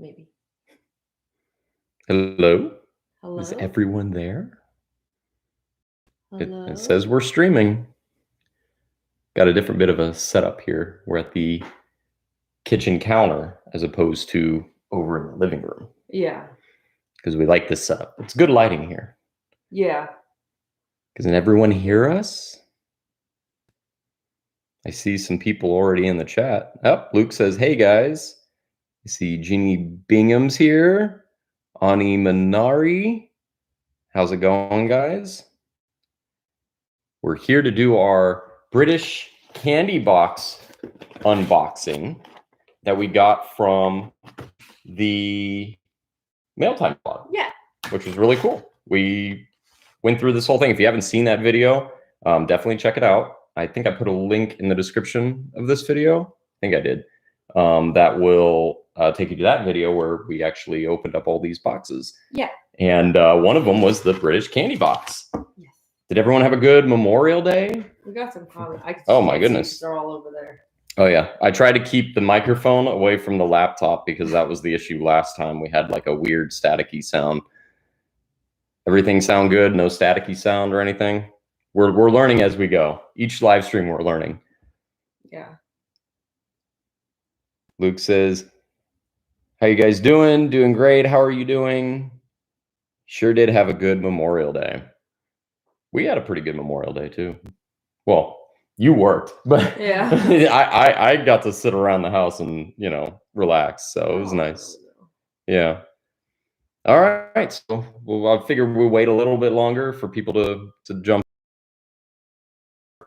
Maybe. Hello? Hello? Is everyone there? Hello? It says we're streaming. Got a different bit of a setup here. We're at the kitchen counter as opposed to over in the living room. Yeah. Because we like this setup. It's good lighting here. Yeah. Can everyone hear us? I see some people already in the chat. Oh, Luke says, hey guys. I see Jeannie Bingham's here. Ani Minari. How's it going, guys? We're here to do our British candy box unboxing that we got from the Mail Time blog. Yeah. Which was really cool. We went through this whole thing. If you haven't seen that video, definitely check it out. I think I put a link in the description of this video. I think I did. That will take you to that video where we actually opened up all these boxes. Yeah. And one of them was the British candy box. Yes. Did everyone have a good Memorial Day? We got some comments. Oh my goodness. They're all over there. Oh yeah. I tried to keep the microphone away from the laptop because that was the issue last time. We had like a weird staticky sound. Everything sound good? No staticky sound or anything? We're learning as we go. Each live stream we're learning. Yeah. Luke says, how you guys doing? Doing great. How are you doing? Sure did have a good Memorial Day. We had a pretty good Memorial Day too. Well, you worked, but yeah. I got to sit around the house and, you know, relax. So it was nice. Yeah. All right. So I figured we'll wait a little bit longer for people to jump.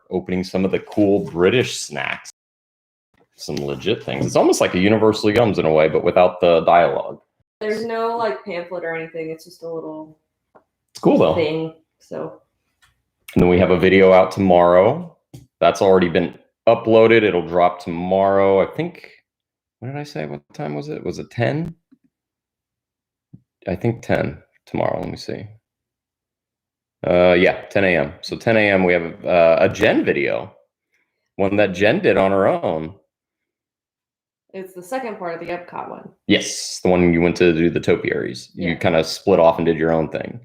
Opening some of the cool British snacks. Some legit things. It's almost like a Universal Gums in a way, but without the dialogue. There's no like pamphlet or anything. It's just a little it's cool though. Thing. So. And then we have a video out tomorrow. That's already been uploaded. It'll drop tomorrow. I think, what did I say? What time was it? Was it 10? I think 10 tomorrow. Let me see. Yeah, 10 a.m. So 10 a.m. we have a Jen video. One that Jen did on her own. It's the second part of the Epcot one. Yes, the one you went to do the topiaries. Yeah. You kind of split off and did your own thing.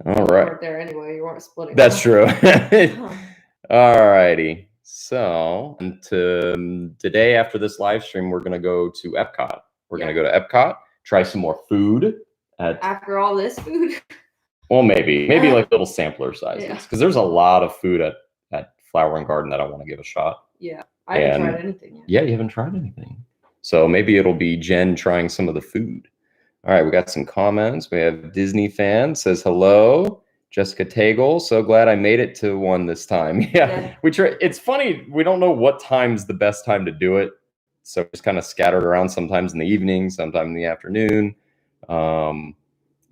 All right. You weren't there anyway. You weren't splitting. That's true. All righty. So today after this live stream, we're going to go to Epcot. We're going to go to Epcot, try some more food. After all this food? Well, maybe like little sampler sizes. Because there's a lot of food at Flower and Garden that I want to give a shot. Yeah. I haven't tried anything yet. Yeah, you haven't tried anything. So maybe it'll be Jen trying some of the food. All right, we got some comments. We have Disney fan says hello. Jessica Tagle, so glad I made it to one this time. Yeah. It's funny, we don't know what time's the best time to do it. So it's kind of scattered around, sometimes in the evening, sometimes in the afternoon. I'm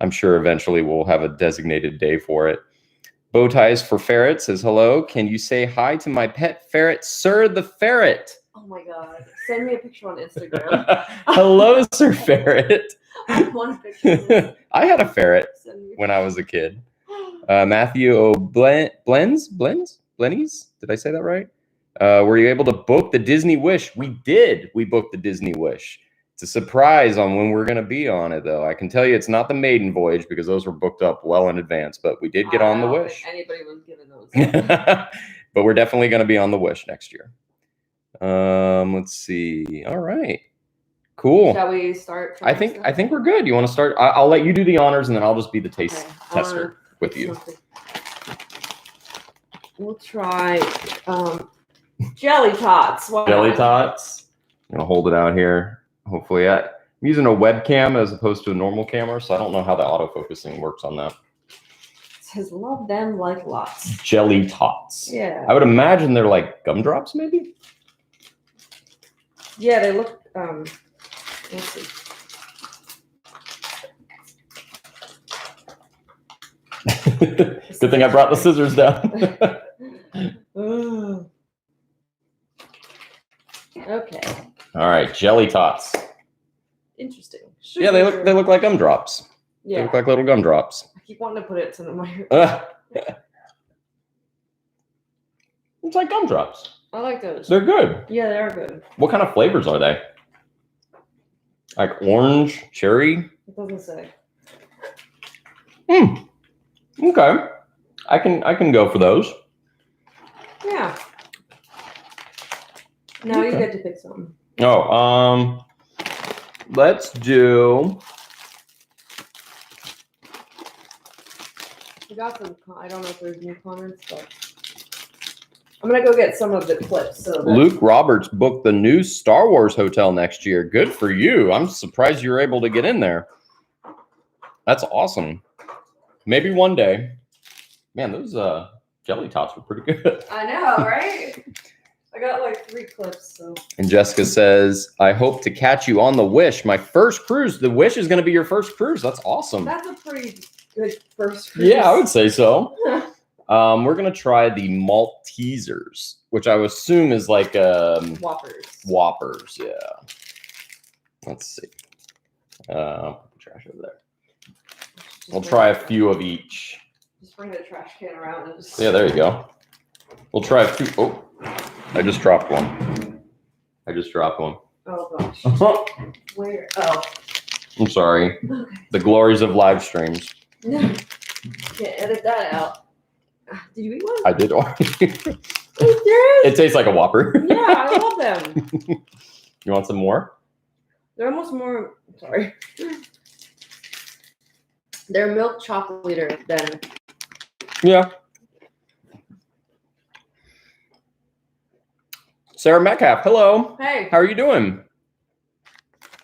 sure eventually we'll have a designated day for it. Bow Ties for Ferret says, hello, can you say hi to my pet ferret, Sir the Ferret? Oh my God. Send me a picture on Instagram. Hello, Sir Ferret. I want a picture. I had a ferret when I was a kid. Matthew Blennies? Did I say that right? Were you able to book the Disney Wish? We did. We booked the Disney Wish. It's a surprise on when we're going to be on it, though. I can tell you it's not the maiden voyage because those were booked up well in advance, but we did get on the Wish. Anybody was given those. But we're definitely going to be on the Wish next year. Let's see. All right. Cool. Shall we start? I think we're good. You want to start? I'll let you do the honors, and then I'll just be the taste tester with you. We'll try jelly tots. Jelly tots. I'm gonna hold it out here. Hopefully, I'm using a webcam as opposed to a normal camera, so I don't know how the autofocusing works on that. It says love them like lots. Jelly tots. Yeah. I would imagine they're like gumdrops, maybe. Yeah, they look. Let's see. Good thing I brought the scissors down. Okay. All right, jelly tots. Interesting. Yeah, they look like gumdrops. Yeah. They look like little gumdrops. I keep wanting to put it to my. It's like gumdrops. I like those. They're good. Yeah, they are good. What kind of flavors are they? Like orange, cherry. It doesn't say. Okay. I can go for those. Yeah. Now you Okay. get to pick something. Oh, let's do. We got some. I don't know if there's new comments, but I'm gonna go get some of the clips. So that... Luke Roberts booked the new Star Wars hotel next year. Good for you. I'm surprised you were able to get in there. That's awesome. Maybe one day. Man, those jelly tots were pretty good. I know, right? I got like 3 clips. So. And Jessica says, "I hope to catch you on the Wish. My first cruise. The Wish is going to be your first cruise. That's awesome. That's a pretty good first cruise. Yeah, I would say so." We're gonna try the Maltesers, which I would assume is like Whoppers. Whoppers, yeah. Let's see. Put the trash over there. We'll try a few of each. Just bring the trash can around and just... Yeah, there you go. We'll try a few. Oh, I just dropped one. Oh gosh. Where? Oh. I'm sorry. Okay. The glories of live streams. Can't edit that out. Did you eat one? I did already. Are you serious? It tastes like a Whopper. Yeah, I love them. You want some more? They're almost more. Sorry. They're milk chocolate than. Yeah. Sarah Metcalf, hello. Hey. How are you doing?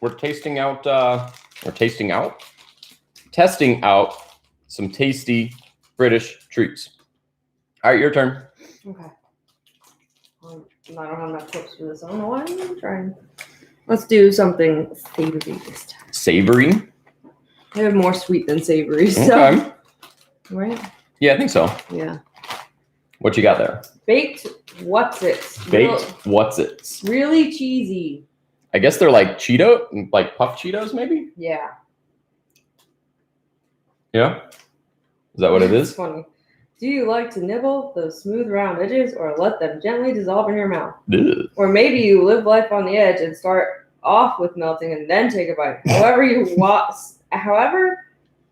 We're testing out some tasty British treats. All right, your turn. Okay. I don't have enough clips for this. I don't know why I'm trying. Let's do something savory this time. Savory? I have more sweet than savory, so. Okay. Right? Yeah, I think so. Yeah. What you got there? Baked what's-its. What's-its. Really cheesy. I guess they're like Cheeto, like puff Cheetos, maybe? Yeah. Yeah? Is that what it It's is? funny. Do you like to nibble those smooth round edges or let them gently dissolve in your mouth? Ugh. Or maybe you live life on the edge and start off with melting and then take a bite. However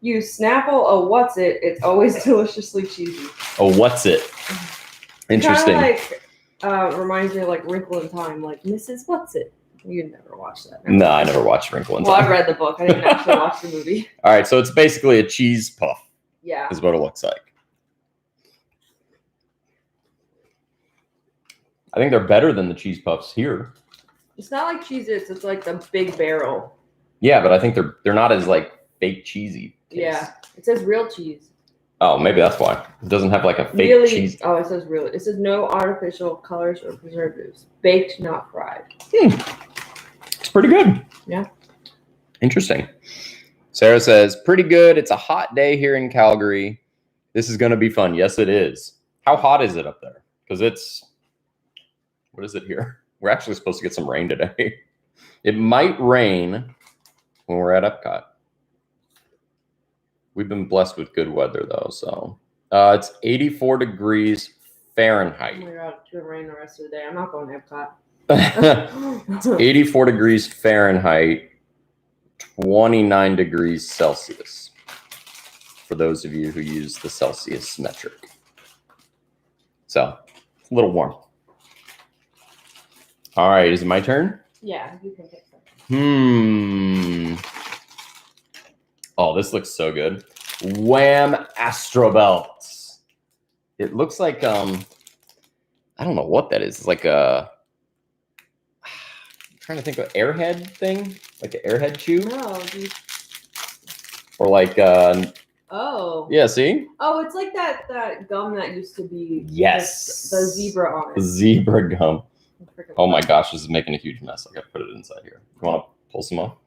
you snaffle a what's it, it's always deliciously cheesy. Oh, what's it? Interesting. Kind of like reminds me of like Wrinkle in Time, like Mrs. What's It. You never watched that. No, I never watched Wrinkle in Well, Time. I read the book. I didn't actually watch the movie. All right, so it's basically a cheese puff. Yeah. Is what it looks like. I think they're better than the cheese puffs here. It's not like Cheez-Its, it's like the big barrel. Yeah, but I think they're not as like fake cheesy taste. Yeah. It says real cheese. Oh, maybe that's why. It doesn't have like a fake Really? cheese. Oh, it says real. It says no artificial colors or preservatives. Baked, not fried. It's pretty good. Yeah. Interesting. Sarah says, pretty good. It's a hot day here in Calgary. This is going to be fun. Yes, it is. How hot is it up there? Because it's, what is it here? We're actually supposed to get some rain today. It might rain when we're at Epcot. We've been blessed with good weather, though. So it's 84 degrees Fahrenheit. Oh my God, it's going to rain the rest of the day. I'm not going to Epcot. It's 84 degrees Fahrenheit, 29 degrees Celsius. For those of you who use the Celsius metric. So, it's a little warm. All right, is it my turn? Yeah, you can pick something. Oh, this looks so good. Wham Astrobelts. It looks like, I don't know what that is. It's like a, I'm trying to think of an airhead thing. Like an airhead chew. No. Or like, Oh. yeah, see? Oh, it's like that gum that used to be. Yes. The zebra on it. Zebra gum. Oh my gosh, this is making a huge mess. I gotta put it inside here. You want to pull some off?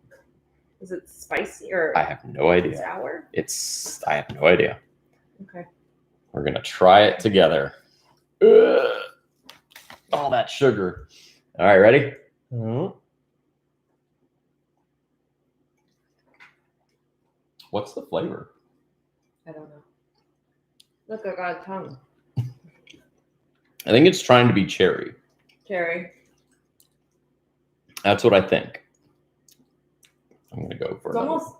Is it spicy or I have no idea. sour? I have no idea. Okay. We're gonna try it together. Ugh. All that sugar. All right, ready? What's the flavor? I don't know. Look, I got a tongue. I think it's trying to be cherry. Cherry. That's what I think. I'm gonna go for It's another. almost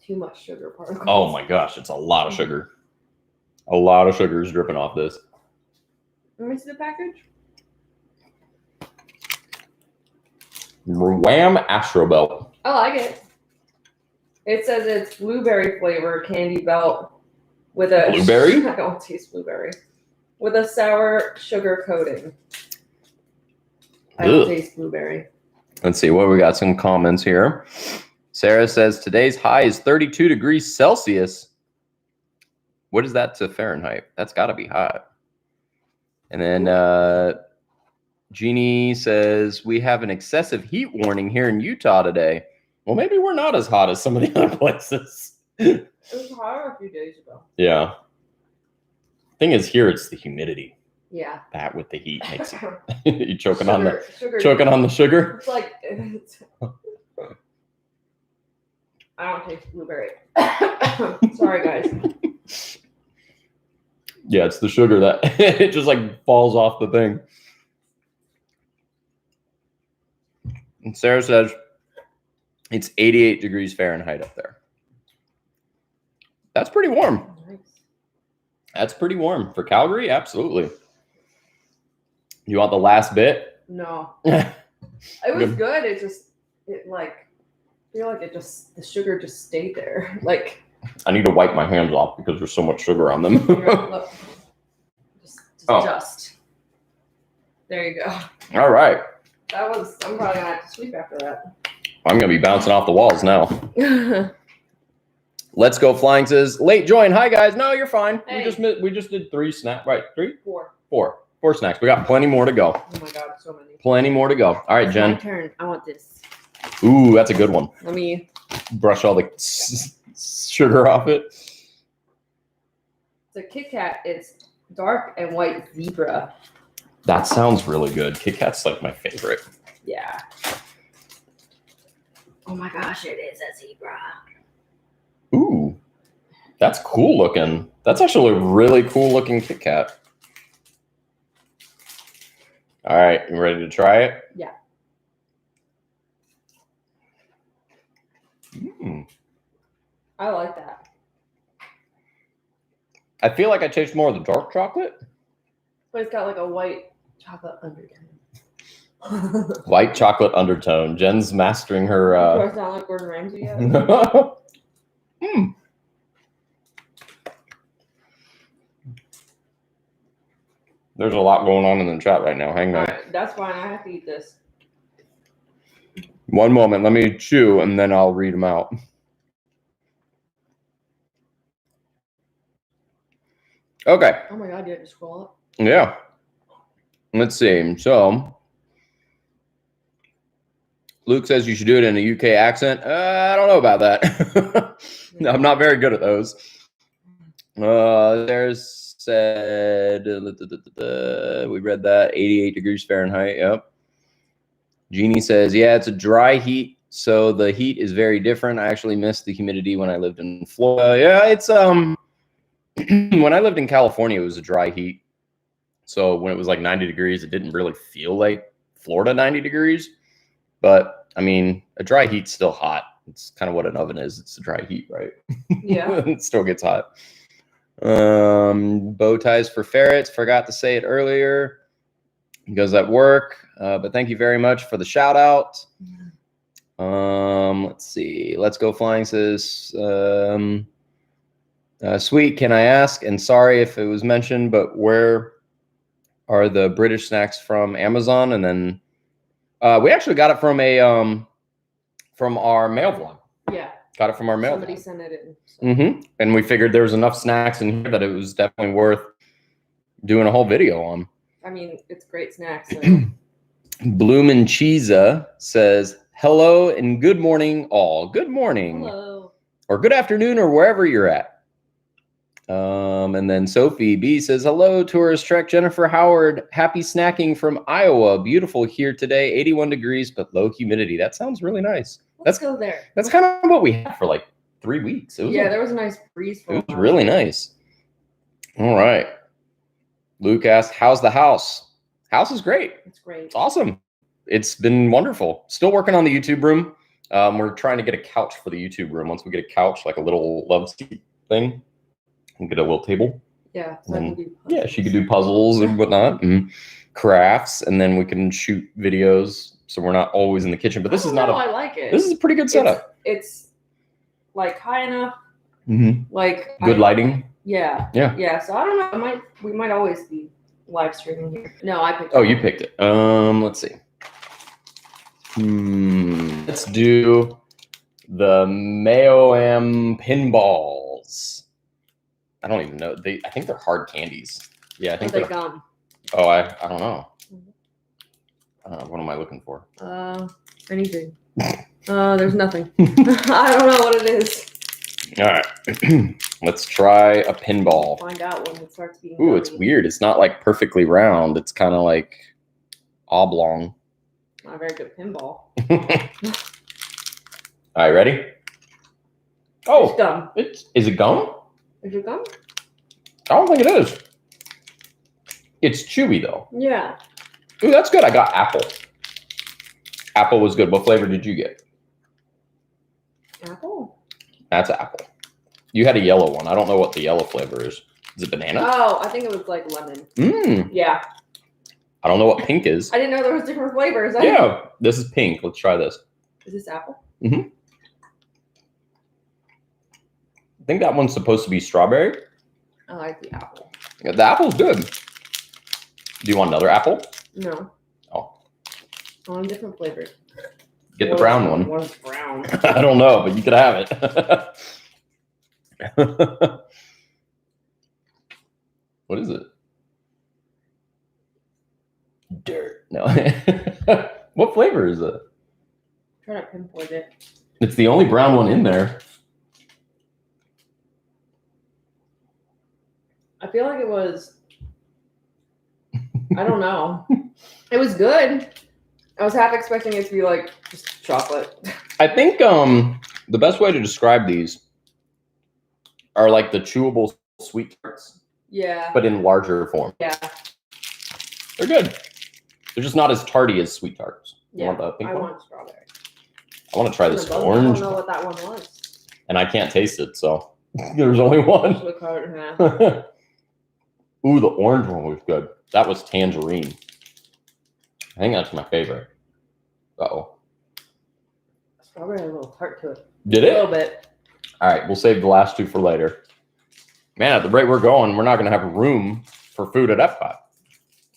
too much sugar particles. Oh my gosh, it's a lot of sugar. A lot of sugar is dripping off this. Let me see the package. Wham Astro Belt. I like it. It says it's blueberry flavor candy belt with a Blueberry? I don't taste blueberry. With a sour sugar coating. I don't Ugh. taste blueberry. Let's see what we got. Some comments here. Sarah says today's high is 32 degrees Celsius. What is that to Fahrenheit? That's got to be hot. And then Jeannie says we have an excessive heat warning here in Utah today. Well, maybe we're not as hot as some of the other places. It was hotter a few days ago. Yeah. Thing is, here it's the humidity. Yeah. That with the heat makes it. You choking on the sugar. It's like I don't taste blueberry. Sorry, guys. Yeah, it's the sugar that it just like falls off the thing. And Sarah says it's 88 degrees Fahrenheit up there. That's pretty warm. Nice. That's pretty warm for Calgary. Absolutely. You want the last bit? No. It was good. It feel like the sugar just stayed there. Like I need to wipe my hands off because there's so much sugar on them. look, Oh. just there you go. All right. I'm probably gonna have to sleep after that. I'm gonna be bouncing off the walls now. Let's Go Flying says late join. Hi guys. No, you're fine. Hey. We just did 3 snacks. Right? 3? 4. 4 snacks. We got plenty more to go. Oh my god, so many. Plenty more to go. All right, My Jen. turn. I want this. Ooh, that's a good one. Let me. Brush all the sugar off it. It's a Kit Kat. It's dark and white zebra. That sounds really good. Kit Kat's like my favorite. Yeah. Oh my gosh, it is a zebra. Ooh, that's cool looking. That's actually a really cool looking Kit Kat. All right, you ready to try it? Yeah. I like that. I feel like I taste more of the dark chocolate. But it's got like a white chocolate undertone. White chocolate undertone. Jen's mastering her. Do I sound like Gordon Ramsay yet? There's a lot going on in the chat right now. Hang on. All right, that's fine. I have to eat this. One moment. Let me chew and then I'll read them out. Okay. Oh my god, you have to scroll up. Yeah. Let's see. So, Luke says you should do it in a UK accent. I don't know about that. No, I'm not very good at those. There's said, we read that, 88 degrees Fahrenheit. Yep. Jeannie says, yeah, it's a dry heat, so the heat is very different. I actually missed the humidity when I lived in Florida. Yeah, it's when I lived in California, it was a dry heat. So when it was like 90 degrees, it didn't really feel like Florida 90 degrees. But I mean, a dry heat's still hot. It's kind of what an oven is. It's a dry heat, right? Yeah. It still gets hot. Bow ties for ferrets. Forgot to say it earlier because at work. But thank you very much for the shout out. Let's see. Let's Go Flying says, sweet, can I ask? And sorry if it was mentioned, but where are the British snacks from? Amazon? And then we actually got it from a from our mail vlog. Yeah. Got it from our mail. Somebody sent it in. So. And we figured there was enough snacks in here that it was definitely worth doing a whole video on. I mean, it's great snacks. So. Bloomin' Cheesa says, hello and good morning all. Good morning. Hello. Or good afternoon or wherever you're at. And then Sophie B says, hello, Tourist Trek. Jennifer Howard, happy snacking from Iowa. Beautiful here today, 81 degrees, but low humidity. That sounds really nice. Let's go there. That's kind of what we had for like 3 weeks. It was Yeah, there was a nice breeze. It was really nice. All right. Luke asked, how's the house? House is great. It's great. It's awesome. It's been wonderful. Still working on the YouTube room. We're trying to get a couch for the YouTube room. Once we get a couch, like a little love seat thing, we'll get a little table. Yeah. So I can do yeah, she could do puzzles and whatnot, and crafts, and then we can shoot videos. So we're not always in the kitchen. But this is not. I like it. This is a pretty good setup. It's like high enough. Like good lighting. Yeah. Yeah. Yeah. So I don't know. We might always be live streaming here. No, I picked. Oh, you picked it. Let's see. Let's do the Mayoam pinballs. I don't even know. I think they're hard candies. Yeah, I think they're gum. Oh, I don't know. What am I looking for? Anything. There's nothing. I don't know what it is. All right. Let's try a pinball. Find out when it starts being. Ooh, it's weird. It's not like perfectly round. It's kind of like oblong. Not a very good pinball. All right, ready? Oh, it's gum. Is it gum? Is it gum? I don't think it is. It's chewy though. Yeah. Ooh, that's good. I got apple. Apple was good. What flavor did you get? Apple. That's apple. You had a yellow one. I don't know what the yellow flavor is. Is it banana? Oh, I think it was like lemon. Yeah. I don't know what pink is. I didn't know there was different flavors. Yeah, this is pink. Let's try this. Is this apple? I think that one's supposed to be strawberry. I like the apple. Yeah, the apple's good. Do you want another apple? No. Oh. I want a different flavor. Get the brown one. One's brown. I don't know, but you could have it. What is it? Dirt. No. What flavor is it? Try to pinpoint it. It's the only brown one in there. I feel like it was. I don't know. It was good. I was half expecting it to be like just chocolate. I think the best way to describe these are like the chewable sweet tarts. Yeah. But in larger form. Yeah. They're good. They're just not as tarty as sweet tarts. You Yeah. want the pink one? Want strawberry. I want to try this orange. I don't know what that one was. And I can't taste it, so there's only one. Ooh, the orange one was good. That was tangerine. I think that's my favorite. Uh-oh. Strawberry had a little tart to it. Did it? A little bit. All right, we'll save the last two for later. Man, at the rate we're going, we're not going to have room for food at Epcot. I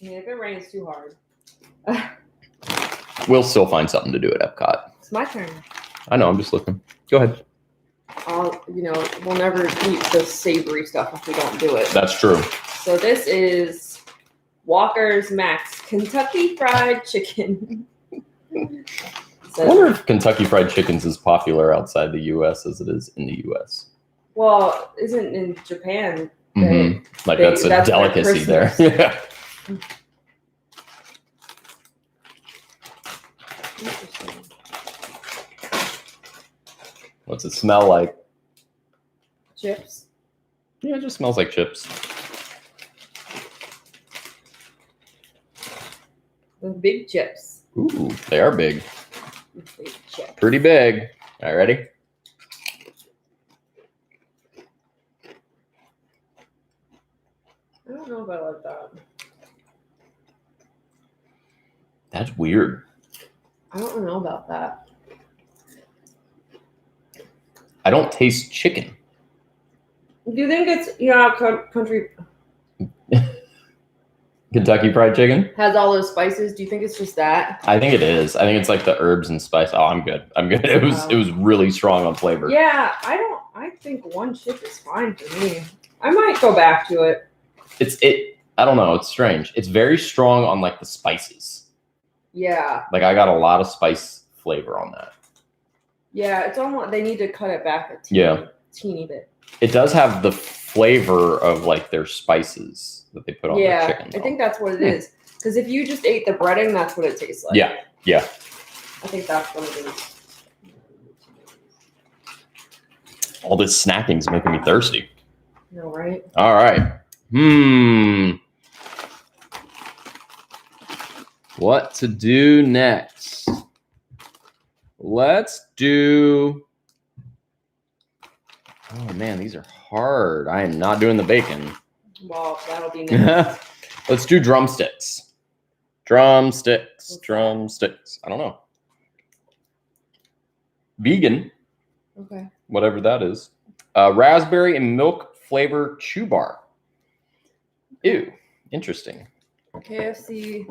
mean, if it rains too hard. We'll still find something to do at Epcot. It's my turn. I know, I'm just looking. Go ahead. We'll never eat the savory stuff if we don't do it. That's true. So this is Walker's Max Kentucky Fried Chicken. I wonder if Kentucky Fried Chicken's as popular outside the U.S. as it is in the U.S. Well, isn't in Japan? Like that's a delicacy there. Yeah. Interesting. What's it smell like? Chips. Yeah, it just smells like chips. The big chips. Ooh, they are big. Big chips. Pretty big. All right, ready? I don't know if I like that. That's weird. I don't know about that. I don't taste chicken. Do you think it's, country Kentucky Fried Chicken has all those spices? Do you think it's just that? I think it is. I think it's like the herbs and spice. Oh, I'm good. It was really strong on flavor. Yeah, I think one chip is fine for me. I might go back to it. I don't know. It's strange. It's very strong on like the spices. Yeah. Like I got a lot of spice flavor on that. Yeah, it's almost, they need to cut it back a teeny bit. It does have the flavor of like their spices that they put on their chicken. I think that's what it is. Because if you just ate the breading, that's what it tastes like. Yeah. I think that's what it is. All this snacking is making me thirsty. You know, right? All right. What to do next? Let's do. Oh man, these are hard. I am not doing the bacon. Well, that'll be next. Let's do drumsticks. Drumsticks. Drumsticks. I don't know. Vegan. Okay. Whatever that is. Raspberry and milk flavor chew bar. Ew. Interesting. KFC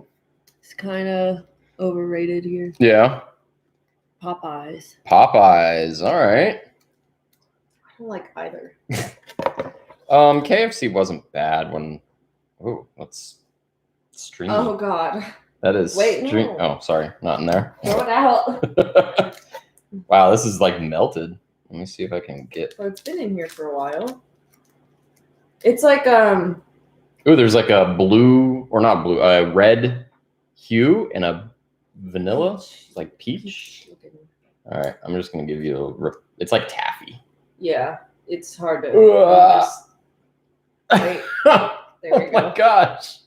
is kind of overrated here. Yeah. Popeyes. Popeyes. All right. I don't like either. KFC wasn't bad when. Oh, that's stringy. Oh God. That is. Wait, no. Oh, sorry, not in there. Throw it out. Wow, this is like melted. Let me see if I can get. Oh, it's been in here for a while. It's like Oh, there's like a blue or not blue, a red hue and a vanilla, like peach. All right, I'm just gonna give you a. It's like taffy. Yeah, it's hard to. Wait, there we Oh go. my gosh!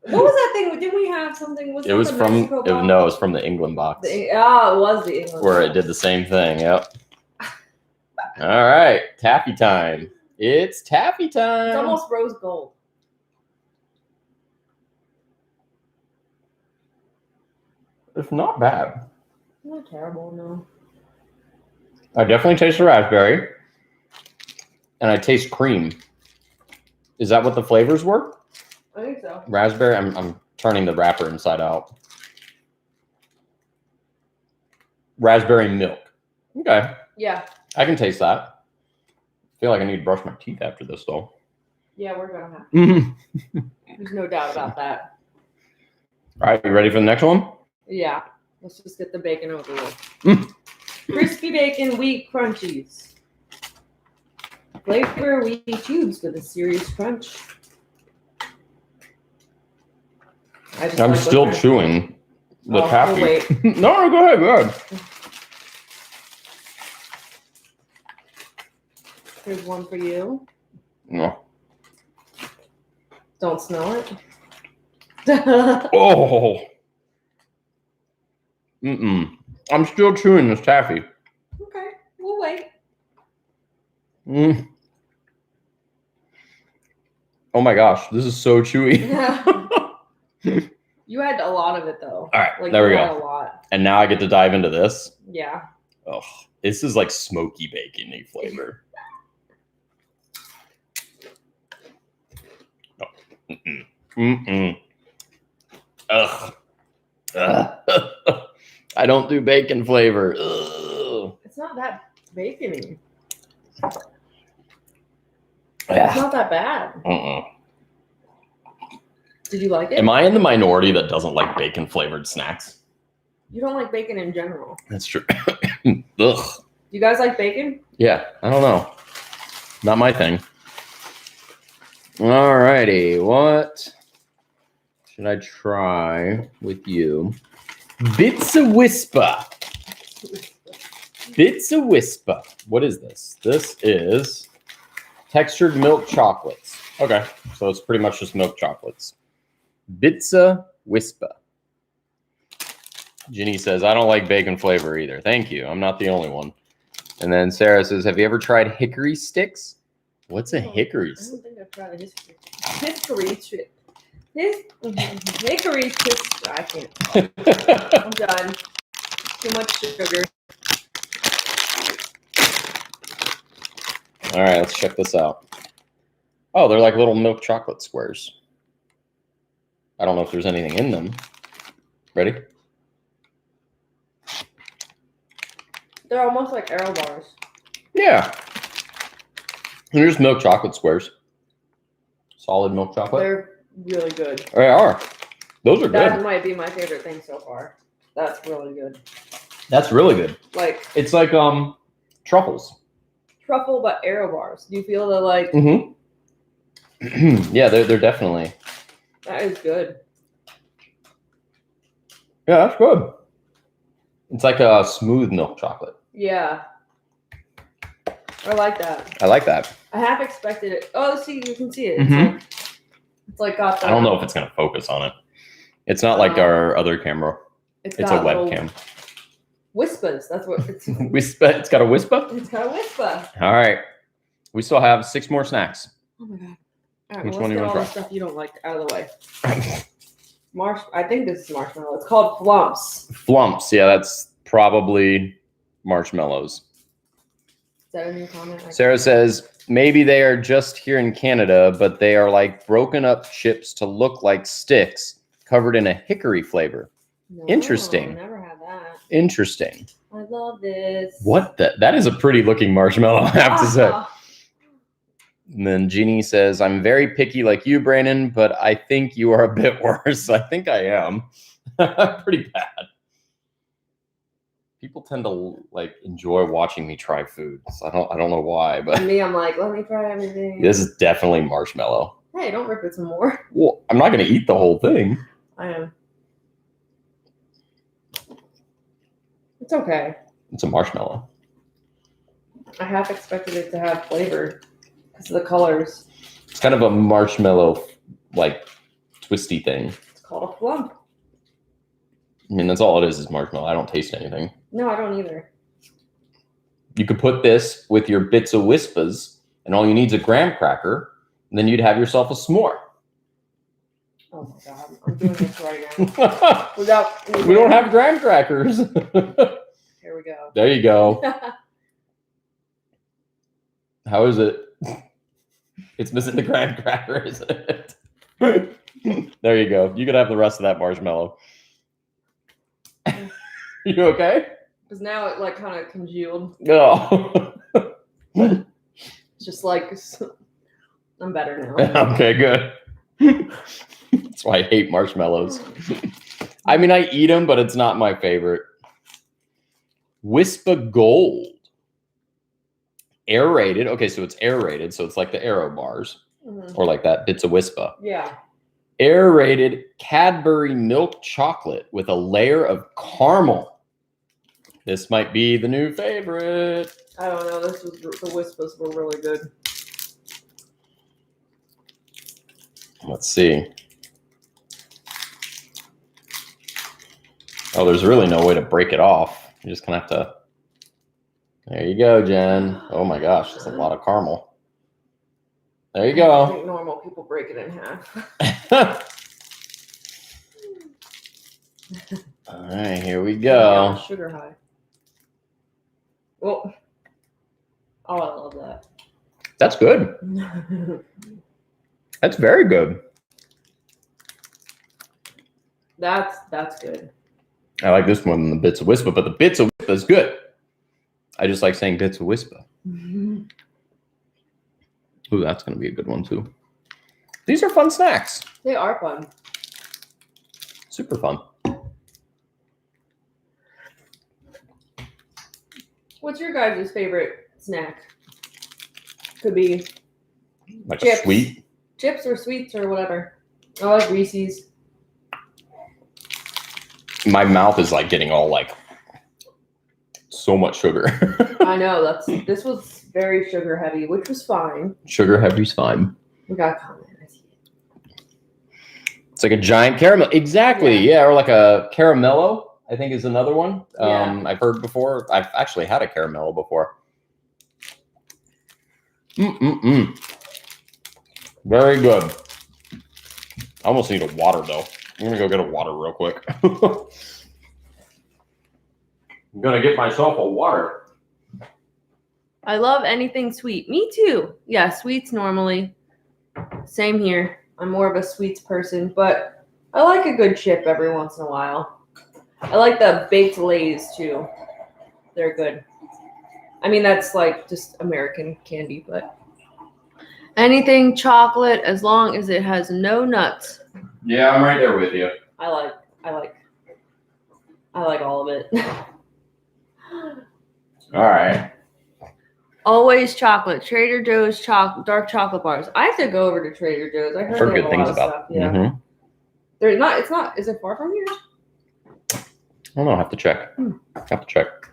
What was that thing? Didn't we have something? It was from. No, it was from the England box. It was the England. Where box. it did the same thing. Yep. All right, taffy time. It's taffy time. It's almost rose gold. It's not bad. Not terrible, no. I definitely taste the raspberry, and I taste cream. Is that what the flavors were? I think so. Raspberry. I'm turning the wrapper inside out. Raspberry milk. Okay, Yeah. I can taste that. I feel like I need to brush my teeth after this, though. Yeah, we're gonna have. Mm-hmm. There's no doubt about that. All right, you ready for the next one? Yeah. Let's just get the bacon over with. Mm. Crispy bacon wheat crunchies. Flavor wheat tubes with a serious crunch. I'm still chewing the taffy. Wait. No, go ahead, go ahead. Here's one for you. No. Don't smell it. Oh. I'm still chewing this taffy. Okay, we'll wait. Mm. Oh my gosh, this is so chewy. You had a lot of it though. All right, Like there we you go. had a lot. And now I get to dive into this. Yeah. Oh, this is like smoky bacon-y flavor. Oh. Ugh. I don't do bacon flavor. Ugh. It's not that bacony. It's Yeah. not that bad. Did you like it? Am I in the minority that doesn't like bacon flavored snacks? You don't like bacon in general. That's true. Ugh. You guys like bacon? Yeah, I don't know. Not my thing. Alrighty, what should I try with you? Bits of Whisper. Bits of Whisper. What is this? This is textured milk chocolates. Okay, so it's pretty much just milk chocolates. Bits of Whisper. Ginny says, I don't like bacon flavor either. Thank you. I'm not the only one. And then Sarah says, have you ever tried hickory sticks? What's a hickory I stick? don't think I've tried a hickory stick. Hickory stick. I can't. I'm done. Too much sugar. All right, let's check this out. Oh, they're like little milk chocolate squares. I don't know if there's anything in them. Ready? They're almost like arrow bars. Yeah. They're just milk chocolate squares. Solid milk chocolate. They're really good. They are. Those are That good. might be my favorite thing so far. That's really good. That's really good. Like It's like truffles. truffle, but arrow bars. Do you feel the like? Mm-hmm. Yeah, they're definitely. That is good. Yeah, that's good. It's like a smooth milk chocolate. Yeah. I like that. I like that. I half expected it. Oh, see, you can see it. Mhm. It's like got the. I don't know if it's gonna focus on it. It's not like our other camera. It's a got little- webcam. Whispas. That's what it's. Whisper. It's got a whisper. It's got a whisper. All right. We still have 6 more snacks. Oh my god. All right, Which well, one do let's you get wanna all the try? stuff you don't like out of the way. I think this is marshmallow. It's called Flumps. Flumps. Yeah, that's probably marshmallows. Is that a new comment? Sarah says, maybe they are just here in Canada, but they are like broken up chips to look like sticks covered in a hickory flavor. No, Interesting. Never had that. Interesting. I love this. What the? That is a pretty looking marshmallow, I have to say. Ah. And then Jeannie says, I'm very picky like you, Brandon, but I think you are a bit worse. I think I am. Pretty bad. People tend to like enjoy watching me try food. So I don't know why, but Me, I'm like, let me try everything. this is definitely marshmallow. Hey, don't rip it some more. Well, I'm not going to eat the whole thing. I am. It's okay. It's a marshmallow. I half expected it to have flavor because of the colors. It's kind of a marshmallow, like, twisty thing. It's called a flump. I mean, that's all it is marshmallow. I don't taste anything. No, I don't either. You could put this with your bits of Wispas, and all you need is a graham cracker, and then you'd have yourself a s'more. Oh my god, I'm doing this right now. Without. We don't have graham crackers. Here we go. There you go. How is it? It's missing the graham cracker, isn't it? There you go. You could have the rest of that marshmallow. You okay? Because now it like kind of congealed. No. It's just like I'm better now. Okay, good. That's why I hate marshmallows. I mean, I eat them, but it's not my favorite. Wispa Gold. Aerated. Okay, so it's aerated. So it's like the Aero bars or like that bits of Wispa. Yeah. Aerated Cadbury milk chocolate with a layer of caramel. This might be the new favorite. I don't know. The Wispas were really good. Let's see. Oh, there's really no way to break it off. You just kind of have to. There you go, Jen. Oh my gosh, that's a lot of caramel. There you I go. think normal people break it in half. All right, here we Yeah, go. sugar high. Well, oh, I love that. That's good. That's very good. That's good. I like this one than the bits of Wispa, but the bits of Wispa is good. I just like saying bits of Wispa. Ooh, that's going to be a good one too. These are fun snacks. They are fun. Super fun. What's your guys' favorite snack? Could be Like chips. a sweet. Chips or sweets or whatever. I like Reese's. My mouth is like getting all like so much sugar. I know this was very sugar heavy, which was fine. Sugar heavy's fine. We got a comment. I see it. It's like a giant caramel. Exactly. Yeah. Yeah. Or like a caramello, I think is another one. Yeah. I've heard before. I've actually had a caramello before. Very good. I almost need a water though. I'm gonna go get a water real quick. I'm gonna get myself a water. I love anything sweet. Me too. Yeah, sweets normally. Same here. I'm more of a sweets person, but I like a good chip every once in a while. I like the baked Lays too. They're good. I mean, that's like just American candy, but anything chocolate as long as it has no nuts. Yeah, I'm right there with you. I like all of it. All right. Always chocolate. Trader Joe's dark chocolate bars. I have to go over to Trader Joe's. I heard they Heard have good a lot things of about. stuff. Yeah. Mhm. They're not. It's not. Is it far from here? I don't know. I have to check.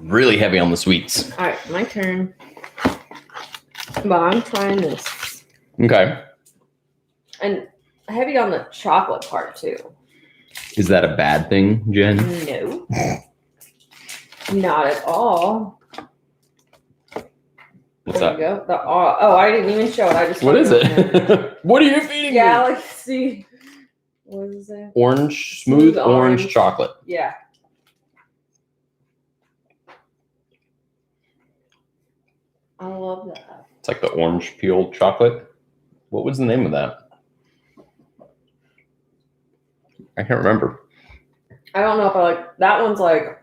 Really heavy on the sweets. All right, my turn. But I'm trying this. Okay. And heavy on the chocolate part too. Is that a bad thing, Jen? No. Not at all. What's there that? you go. Oh, I didn't even show it. I just. What is it? What are you feeding me? Galaxy. What is it? Orange, smooth orange chocolate. Yeah. I love that. It's like the orange peeled chocolate. What was the name of that? I can't remember. I don't know if I like that one's like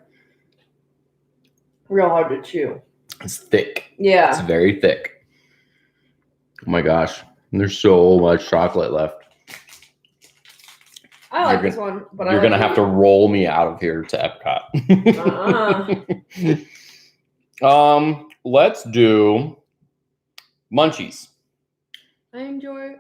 real hard to chew. It's thick. Yeah. It's very thick. Oh my gosh. There's so much chocolate left. I like this one, but you're gonna have to roll me out of here to Epcot. Let's do munchies. I enjoy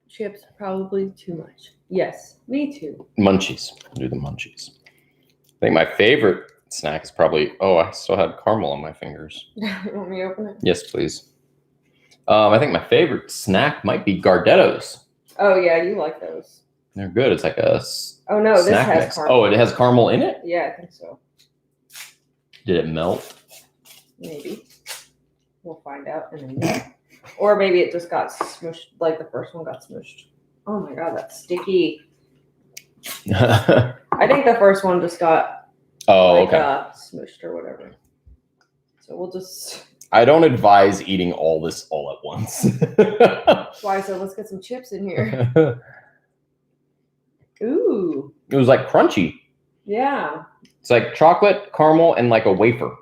chips probably too much. Yes, me too. Munchies. Do the munchies. I think my favorite snack is probably. Oh, I still had caramel on my fingers. You want me to open it? Yes, please. I think my favorite snack might be Gardettos. Oh yeah, you like those. They're good. It's like a oh no, this snack has mix. caramel. Oh, it has caramel in it? Yeah, I think so. Did it melt? Maybe. We'll find out in a minute. Or maybe it just got smushed, like the first one got smushed. Oh my god, that's sticky. I think the first one just got smushed or whatever. So we'll just. I don't advise eating all this all at once. Why? So let's get some chips in here. Ooh. It was like crunchy. Yeah. It's like chocolate, caramel, and like a wafer.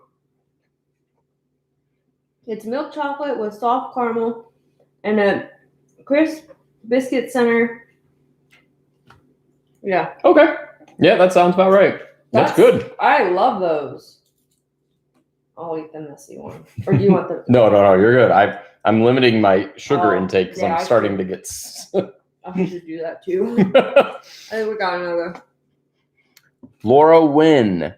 It's milk chocolate with soft caramel and a crisp biscuit center. Yeah. Okay. Yeah, that sounds about right. That's good. I love those. I'll eat the messy one. Or do you want the... No, you're good. I'm limiting my sugar intake because I'm starting to get... I should do that too. I think we got another. Laura Wynn.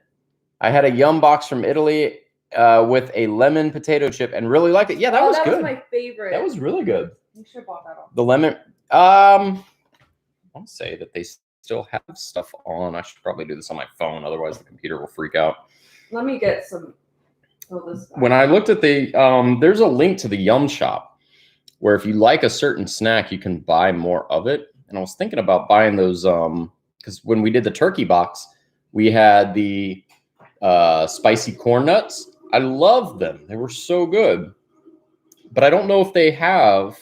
I had a Yum box from Italy with a lemon potato chip and really liked it. Yeah, that was good. That was my favorite. That was really good. You should have bought that on. The lemon... I want to say that they still have stuff on. I should probably do this on my phone. Otherwise, the computer will freak out. Let me get some... When I looked at the... there's a link to the Yum shop where if you like a certain snack, you can buy more of it. And I was thinking about buying those because when we did the turkey box, we had the spicy corn nuts. I loved them. They were so good. But I don't know if they have...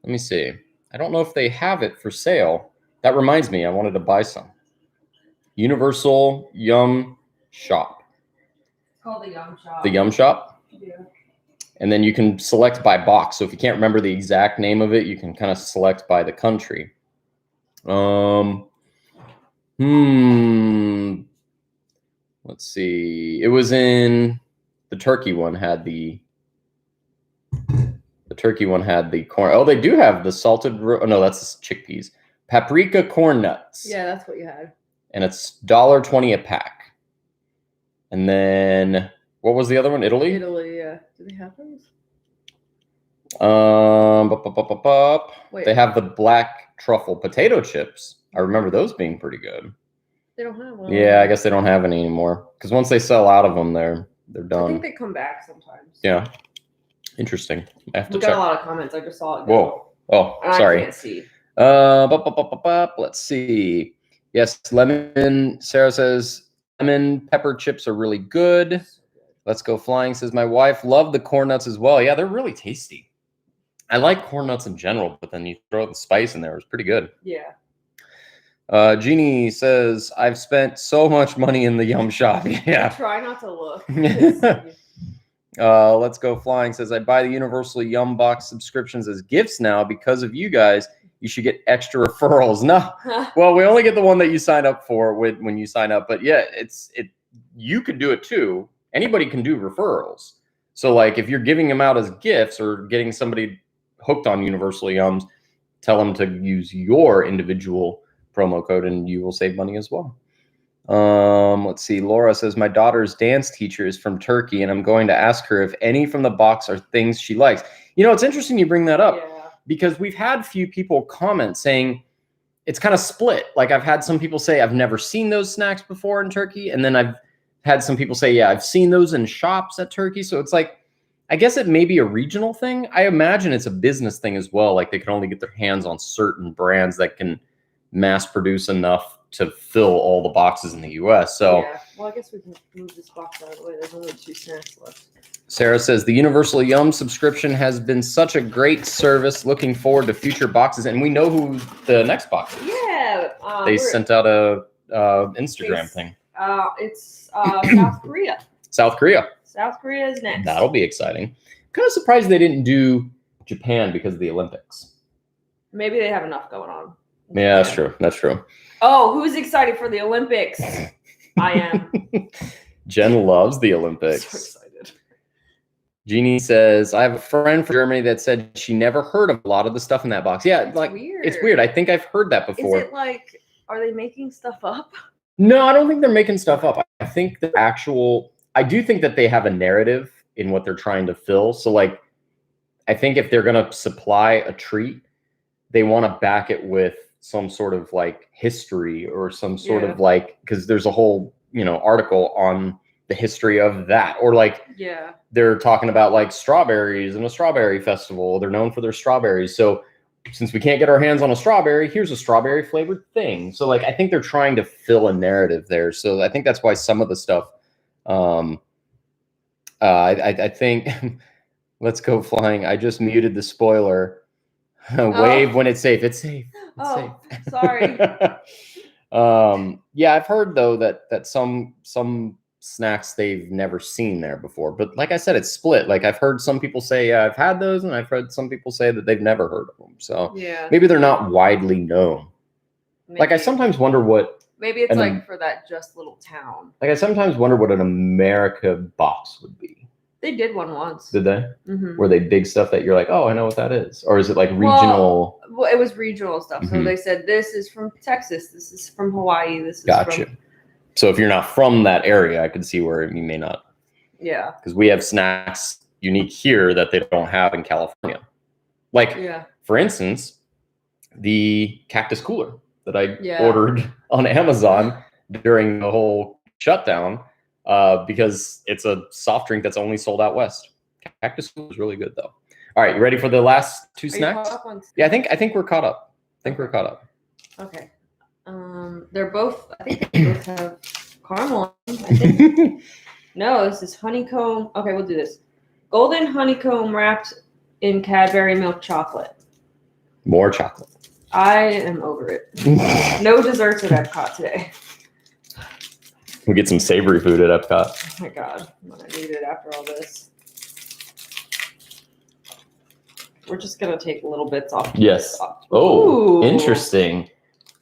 Let me see. I don't know if they have it for sale. That reminds me, I wanted to buy some. Universal Yum Shop. It's called the Yum Shop. The Yum Shop? Yeah. And then you can select by box. So if you can't remember the exact name of it, you can kind of select by the country. Let's see. It was in the turkey one had the turkey one had the corn. Oh, they do have the salted. Oh, no, that's chickpeas. Paprika corn nuts. Yeah, that's what you had. And it's $1.20 a pack. And then what was the other one? Italy? Italy, yeah. Do they have those? Wait. They have the black truffle potato chips. I remember those being pretty good. They don't have one. Yeah, I guess they don't have any anymore. Because once they sell out of them, they're done. I think they come back sometimes. Yeah. Interesting. I have to check. We got a lot of comments. I just saw it. Whoa. Oh, sorry. I can't see. Let's see. Yes, lemon. Sarah says lemon pepper chips are really good. Let's Go Flying says my wife loved the corn nuts as well. Yeah, they're really tasty. I like corn nuts in general, but then you throw the spice in there. It's pretty good. Yeah. Jeannie says I've spent so much money in the Yum shop. Yeah. Try not to look. Let's Go Flying says I buy the Universal Yum box subscriptions as gifts now because of you guys. You should get extra referrals. No, well, we only get the one that you sign up for when you sign up. But yeah, you could do it too. Anybody can do referrals. So like if you're giving them out as gifts or getting somebody hooked on Universal Yums, tell them to use your individual promo code and you will save money as well. Let's see. Laura says my daughter's dance teacher is from Turkey and I'm going to ask her if any from the box are things she likes. You know, it's interesting you bring that up because we've had a few people comment saying it's kind of split. Like I've had some people say I've never seen those snacks before in Turkey, and then I've had some people say, yeah, I've seen those in shops at Turkey. So it's like, I guess it may be a regional thing. I imagine it's a business thing as well. Like they can only get their hands on certain brands that can mass produce enough to fill all the boxes in the US. So yeah. Well, I guess we can move this box out of the way. There's only 2 snacks left. Sarah says the Universal Yum subscription has been such a great service. Looking forward to future boxes, and we know who the next box is. Yeah. They sent out a Instagram thing. It's South Korea. South Korea. South Korea is next. That'll be exciting. Kind of surprised they didn't do Japan because of the Olympics. Maybe they have enough going on. Yeah, that's true. That's true. Oh, who's excited for the Olympics? I am. Jen loves the Olympics. So excited. Jeannie says, I have a friend from Germany that said she never heard of a lot of the stuff in that box. Yeah, like weird. It's weird. I think I've heard that before. Is it like, are they making stuff up? No, I don't think they're making stuff up. I think I do think that they have a narrative in what they're trying to fill. So like, I think if they're going to supply a treat, they want to back it with some sort of like history or some sort of like, because there's a whole, article on the history of that. Or like, they're talking about like strawberries and a strawberry festival. They're known for their strawberries. So since we can't get our hands on a strawberry, here's a strawberry flavored thing. So like, I think they're trying to fill a narrative there. So I think that's why some of the stuff, I think, let's go flying. I just muted the spoiler. Wave when it's safe. It's safe. It's safe. Sorry. Yeah, I've heard though that some snacks they've never seen there before. But like I said, it's split. Like I've heard some people say, yeah, I've had those, and I've heard some people say that they've never heard of them. So maybe they're not widely known. Maybe. Like I sometimes wonder what. Maybe it's like for that just little town. Like I sometimes wonder what an America box would be. They did one once. Did they? Mm-hmm. Were they big stuff that you're like, oh, I know what that is? Or is it like regional? Well, it was regional stuff. Mm-hmm. So they said, this is from Texas. This is from Hawaii. This is Gotcha. So if you're not from that area, I could see where you may not. Yeah. Because we have snacks unique here that they don't have in California. Like, for instance, the cactus cooler that I ordered on Amazon during the whole shutdown. Because it's a soft drink that's only sold out west. Cactus is really good though. All right, you ready for the last 2 snacks? Yeah, I think we're caught up. Okay. They're both. I think they both have caramel. I think. No, this is honeycomb. Okay, we'll do this. Golden honeycomb wrapped in Cadbury milk chocolate. More chocolate. I am over it. No desserts at Epcot today. We'll get some savory food at Epcot. Oh my God, I'm gonna need it after all this. We're just gonna take little bits off. Yes. Oh, interesting.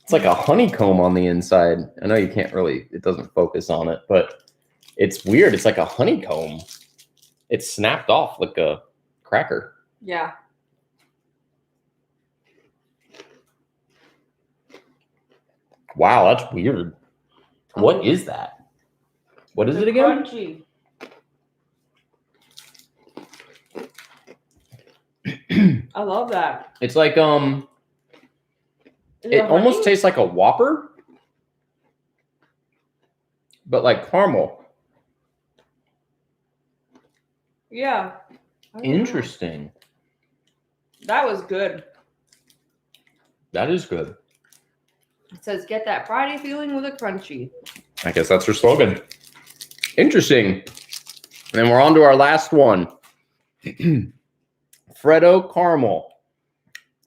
It's like a honeycomb on the inside. I know you can't really, it doesn't focus on it, but it's weird. It's like a honeycomb. It's snapped off like a cracker. Yeah. Wow, that's weird. What is that? What is it again? Crunchy. I love that. It's like it almost tastes like a Whopper, but like caramel. Yeah. Interesting. That was good. That is good. It says, get that Friday feeling with a crunchy. I guess that's her slogan. Interesting. And then we're on to our last one. Freddo caramel.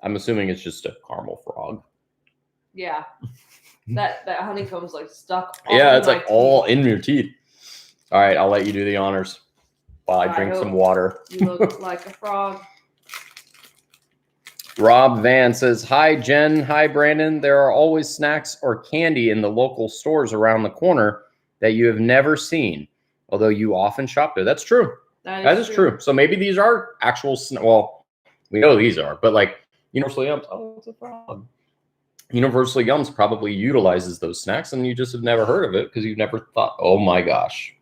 I'm assuming it's just a caramel frog. Yeah. That honeycomb's like stuck. Yeah, it's like all in your teeth. All right, I'll let you do the honors while I drink some water. You look like a frog. Rob Van says, hi, Jen. Hi, Brandon. There are always snacks or candy in the local stores around the corner that you have never seen, although you often shop there. That's true. That is true. So maybe these are actual, well, we know these are, but like Universal Yums, oh, it's a frog. Universal Yums probably utilizes those snacks and you just have never heard of it because you've never thought, oh my gosh,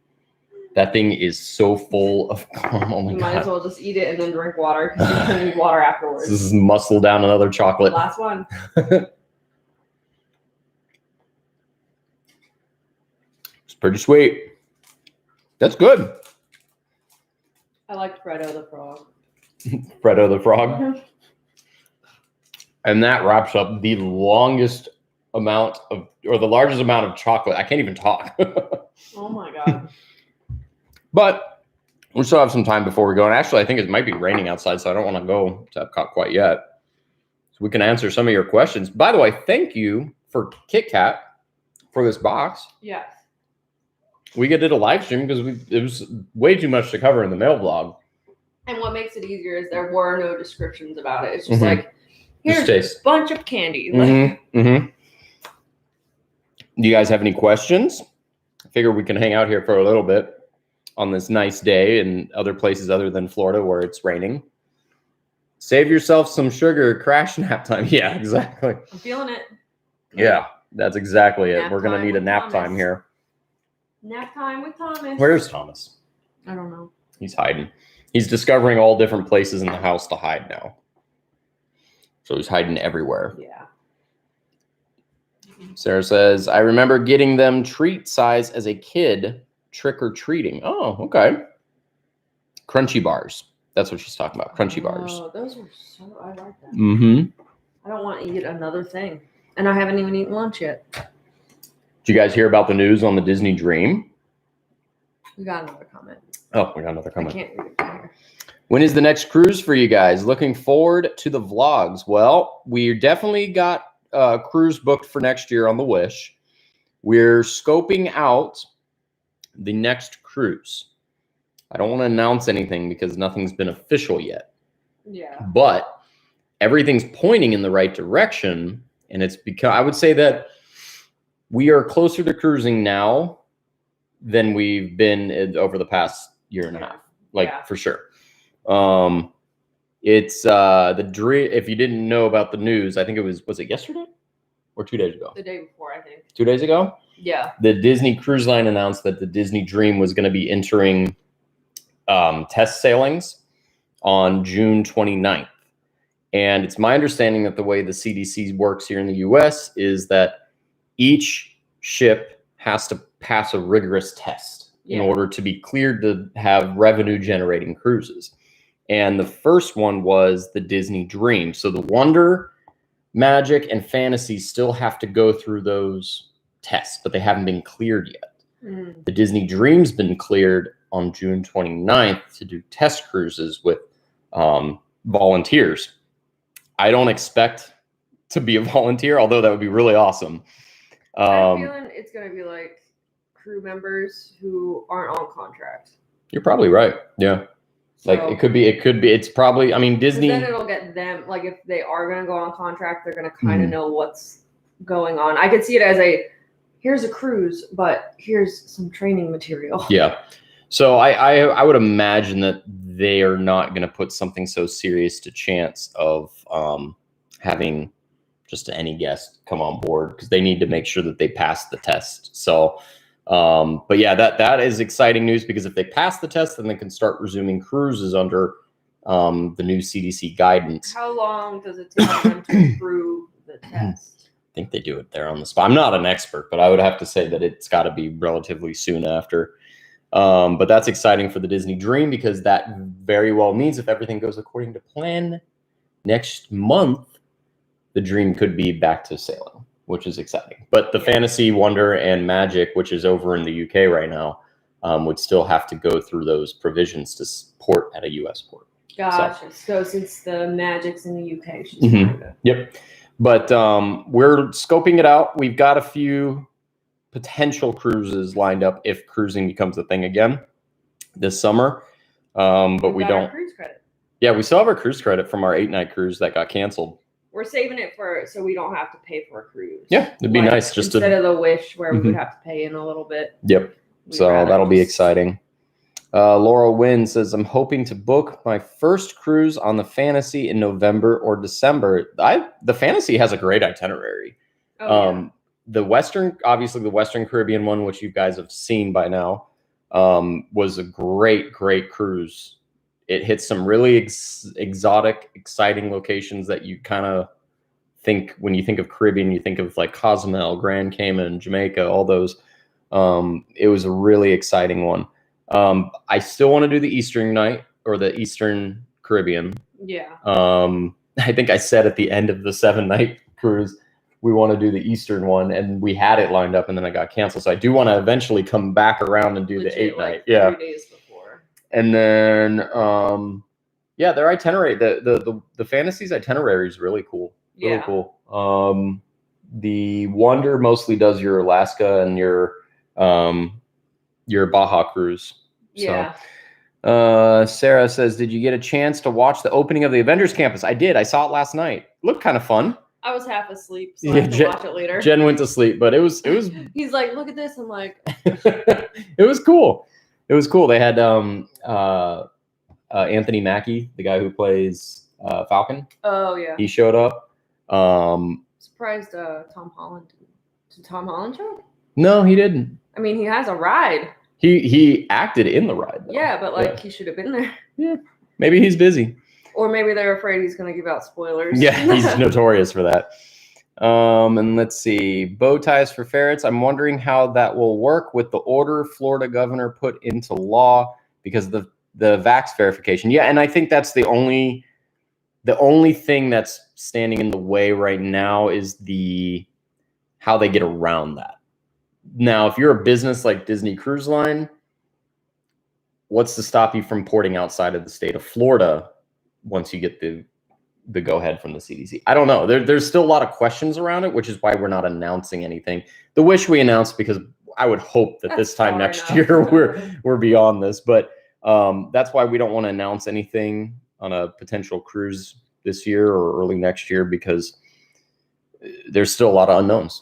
that thing is so full of caramel. You might as well just eat it and then drink water because you can need water afterwards. This is muscle down another chocolate. Last one. pretty sweet. That's good. I like Freddo the Frog. Freddo the Frog. And that wraps up the longest amount of, or the largest amount of chocolate. I can't even talk. Oh my God. But we still have some time before we go. And actually, I think it might be raining outside, so I don't want to go to Epcot quite yet. So we can answer some of your questions. By the way, thank you for Kit Kat for this box. Yes. We did a live stream because it was way too much to cover in the mail vlog. And what makes it easier is there were no descriptions about it. It's just like, here's Just a bunch of candy. Do you guys have any questions? I figure we can hang out here for a little bit on this nice day in other places other than Florida where it's raining. Save yourself some sugar, crash nap time. Yeah, exactly. I'm feeling it. Yeah, that's exactly it. Nap We're going to time need a with nap Thomas. time here. Nap time with Thomas. Where's Thomas? I don't know. He's hiding. He's discovering all different places in the house to hide now. So he's hiding everywhere. Yeah. Sarah says, I remember getting them treat size as a kid, trick-or-treating. Oh, okay. Crunchy bars. That's what she's talking about. Crunchy bars. Oh, those were so, I like that. Mm-hmm. I don't want to eat another thing. And I haven't even eaten lunch yet. Did you guys hear about the news on the Disney Dream? We got another comment. Oh, we got another I comment. can't read it from here. When is the next cruise for you guys? Looking forward to the vlogs. Well, we definitely got a cruise booked for next year on the Wish. We're scoping out the next cruise. I don't want to announce anything because nothing's been official yet. Yeah. But everything's pointing in the right direction. And it's because I would say that we are closer to cruising now than we've been over the past year and a half. Like, for sure. It's the dream. If you didn't know about the news, I think it was it yesterday or 2 days ago? The day before, I think. 2 days ago? Yeah. The Disney Cruise Line announced that the Disney Dream was going to be entering test sailings on June 29th. And it's my understanding that the way the CDC works here in the US is that each ship has to pass a rigorous test in order to be cleared to have revenue generating cruises. And the first one was the Disney Dream. So the Wonder, Magic, and Fantasy still have to go through those tests, but they haven't been cleared yet. The Disney Dream's been cleared on June 29th to do test cruises with volunteers. I don't expect to be a volunteer, although that would be really awesome. I'm feeling it's going to be like crew members who aren't on contract. You're probably right. Yeah. Like So- it could be, it's probably, I mean, Disney. Then it'll get them, like if they are going to go on contract, they're going to kind of know what's going on. I could see it as here's a cruise, but here's some training material. Yeah. So I would imagine that they are not going to put something so serious to chance of having just any guest come on board because they need to make sure that they pass the test. So, but yeah, that is exciting news because if they pass the test, then they can start resuming cruises under the new CDC guidance. How long does it take them to approve the test? I think they do it there on the spot. I'm not an expert, but I would have to say that it's got to be relatively soon after. But that's exciting for the Disney Dream because that very well means if everything goes according to plan, next month, the Dream could be back to sailing, which is exciting. But the Fantasy, Wonder, and Magic, which is over in the UK right now, would still have to go through those provisions to port at a US port. Gotcha. So since the Magic's in the UK, she's kind of... Yep. But we're scoping it out. We've got a few potential cruises lined up if cruising becomes a thing again this summer. But we don't. Cruise credit. Yeah, we still have our cruise credit from our 8-night cruise that got canceled. We're saving it so we don't have to pay for a cruise. Yeah, it'd be nice just instead of the Wish where we would have to pay in a little bit. Yep. So that'll be exciting. Laurel Wynn says, I'm hoping to book my first cruise on the Fantasy in November or December. The Fantasy has a great itinerary. The obviously the Western Caribbean one, which you guys have seen by now, was a great cruise. It hits some really exotic, exciting locations that you kind of think, when you think of Caribbean, you think of like Cozumel, Grand Cayman, Jamaica, all those. It was a really exciting one. I still want to do the Eastern night or the Eastern Caribbean. Yeah. I think I said at the end of the 7-night cruise, we want to do the Eastern one, and we had it lined up, and then it got canceled. So I do want to eventually come back around and do Legit, the 8-night. like, yeah. 3 days before. And then, yeah, their itinerary, the Fantasies itinerary is really cool. Really cool. The Wonder mostly does your Alaska and your Baja cruise. Yeah. So, Sarah says, did you get a chance to watch the opening of the Avengers Campus? I did. I saw it last night. Looked kind of fun. I was half asleep, so I have to watch it later. Jen went to sleep, but it was. He's like, look at this. I'm like, it was cool. It was cool. They had Anthony Mackie, the guy who plays Falcon. Oh yeah. He showed up. Surprised Tom Holland. Did Tom Holland show up? No, he didn't. I mean, he has a ride. He acted in the ride, though. Yeah, but like he should have been there. Yeah, maybe he's busy. Or maybe they're afraid he's going to give out spoilers. Yeah, he's notorious for that. And let's see, bow ties for ferrets. I'm wondering how that will work with the order Florida governor put into law because of the vax verification. Yeah, and I think that's the only thing that's standing in the way right now is how they get around that. Now, if you're a business like Disney Cruise Line, what's to stop you from porting outside of the state of Florida once you get the go-ahead from the CDC? I don't know. There's still a lot of questions around it, which is why we're not announcing anything. The Wish we announced because I would hope that this time next year we're beyond this. But that's why we don't want to announce anything on a potential cruise this year or early next year because there's still a lot of unknowns.